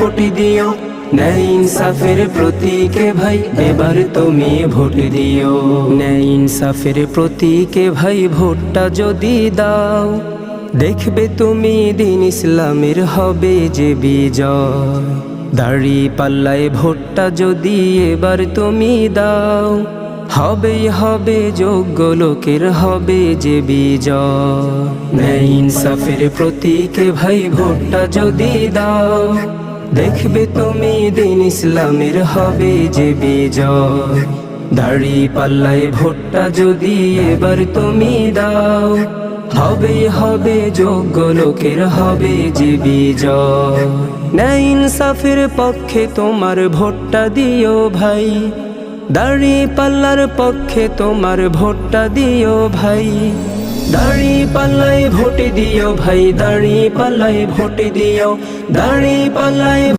Vote দিও। ন্যায় ইনসাফের প্রতীকে ভাই এবার তুমি ভোট দিও। ন্যায় ইনসাফের প্রতীকে ভাই ভোটটা যদি দাও, দেখবে তুমি দিন ইসলামের হবে যে বিজয়। দাড়ি পাল্লায় ভোটটা যদি এবার তুমি দাও, হবেই হবে যোগ্য লোকের হবে যে বিজয়। ন্যায় ইনসাফের প্রতীকে ভাই ভোটটা যদি দাও, দেখবে তুমি দিন ইসলামের হবে যে বিজয়। দাড়ি পাল্লায় ভোটটা যদি এবার তুমি দাও, হবেই হবে যোগ্য লোকের হবে যে বিজয়। ন্যায় ইনসাফের পক্ষে তোমার ভোটটা দিও ভাই, দাড়ি পাল্লার পক্ষে তোমার ভোটটা দিও ভাই। দাড়ি পাল্লায় ভোট দিও ভাই, দাড়ি পাল্লায় ভোট দিও, দাড়ি পাল্লায়